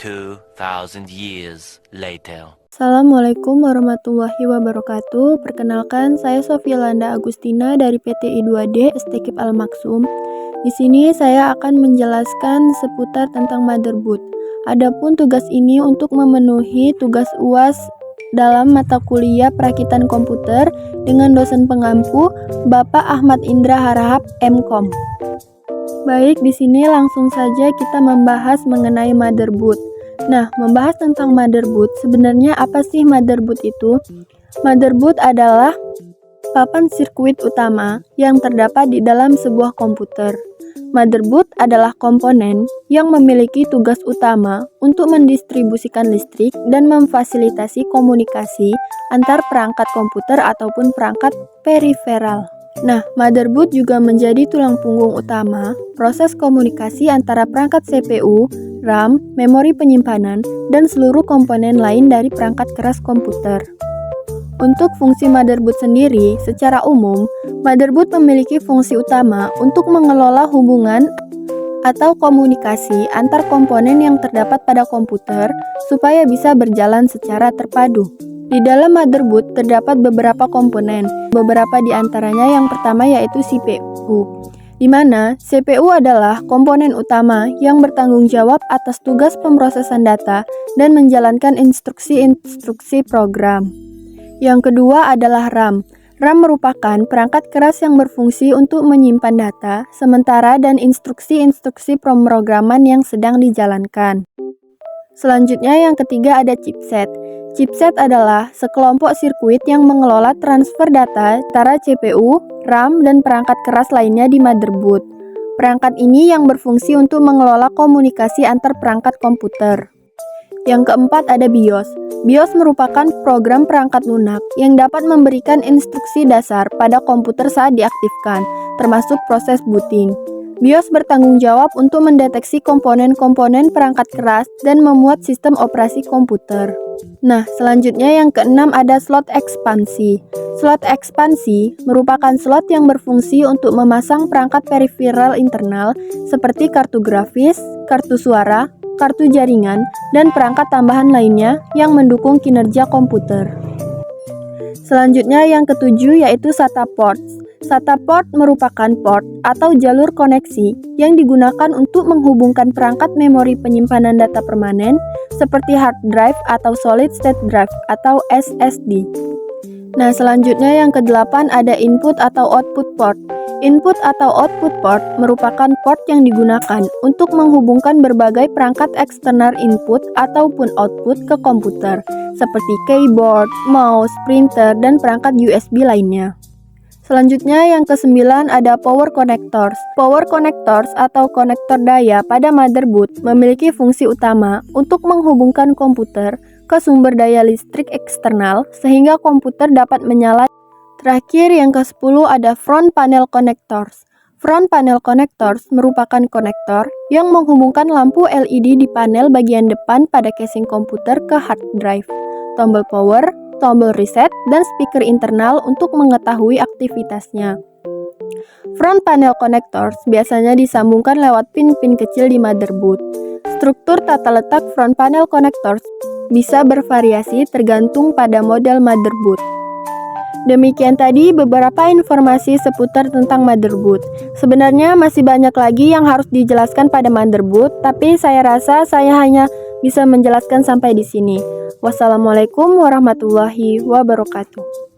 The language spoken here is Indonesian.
2,000 years later. Assalamualaikum warahmatullahi wabarakatuh. Perkenalkan, saya Sofia Landa Agustina dari PT I2D STKIP Al-Maksum. Di sini saya akan menjelaskan seputar tentang motherboard. Adapun tugas ini untuk memenuhi tugas UAS dalam mata kuliah perakitan komputer dengan dosen pengampu Bapak Ahmad Indra Harahap MKom. Baik, di sini langsung saja kita membahas mengenai motherboard. Nah, membahas tentang motherboard, sebenarnya apa sih motherboard itu? Motherboard adalah papan sirkuit utama yang terdapat di dalam sebuah komputer. Motherboard adalah komponen yang memiliki tugas utama untuk mendistribusikan listrik dan memfasilitasi komunikasi antar perangkat komputer ataupun perangkat periferal. Nah, motherboard juga menjadi tulang punggung utama proses komunikasi antara perangkat CPU, RAM, memori penyimpanan, dan seluruh komponen lain dari perangkat keras komputer. Untuk fungsi motherboard sendiri, secara umum, motherboard memiliki fungsi utama untuk mengelola hubungan atau komunikasi antar komponen yang terdapat pada komputer supaya bisa berjalan secara terpadu. Di dalam motherboard terdapat beberapa komponen, beberapa di antaranya yang pertama yaitu CPU, di mana CPU adalah komponen utama yang bertanggung jawab atas tugas pemrosesan data dan menjalankan instruksi-instruksi program. Yang kedua adalah RAM. RAM merupakan perangkat keras yang berfungsi untuk menyimpan data, sementara dan instruksi-instruksi pemrograman yang sedang dijalankan. Selanjutnya yang ketiga ada chipset. Chipset adalah sekelompok sirkuit yang mengelola transfer data antara CPU, RAM, dan perangkat keras lainnya di motherboard. Perangkat ini yang berfungsi untuk mengelola komunikasi antar perangkat komputer. Yang keempat ada BIOS. BIOS merupakan program perangkat lunak yang dapat memberikan instruksi dasar pada komputer saat diaktifkan, termasuk proses booting. BIOS bertanggung jawab untuk mendeteksi komponen-komponen perangkat keras dan memuat sistem operasi komputer. Nah, selanjutnya yang keenam ada slot ekspansi. Slot ekspansi merupakan slot yang berfungsi untuk memasang perangkat periferal internal seperti kartu grafis, kartu suara, kartu jaringan, dan perangkat tambahan lainnya yang mendukung kinerja komputer. Selanjutnya yang ketujuh yaitu SATA ports. SATA port merupakan port atau jalur koneksi yang digunakan untuk menghubungkan perangkat memori penyimpanan data permanen seperti hard drive atau solid state drive atau SSD. Nah, selanjutnya yang kedelapan ada input atau output port. Input atau output port merupakan port yang digunakan untuk menghubungkan berbagai perangkat eksternal input ataupun output ke komputer seperti keyboard, mouse, printer, dan perangkat USB lainnya. Selanjutnya yang kesembilan ada power connectors. Power connectors atau konektor daya pada motherboard memiliki fungsi utama untuk menghubungkan komputer ke sumber daya listrik eksternal sehingga komputer dapat menyala. Terakhir yang ke-10 ada front panel connectors. Front panel connectors merupakan konektor yang menghubungkan lampu LED di panel bagian depan pada casing komputer ke hard drive, tombol power, tombol reset, dan speaker internal untuk mengetahui aktivitasnya. Front panel connectors biasanya disambungkan lewat pin-pin kecil di motherboard. Struktur tata letak front panel connectors bisa bervariasi tergantung pada model motherboard. Demikian tadi beberapa informasi seputar tentang motherboard. Sebenarnya masih banyak lagi yang harus dijelaskan pada motherboard, tapi saya rasa saya hanya bisa menjelaskan sampai di sini. Wassalamualaikum warahmatullahi wabarakatuh.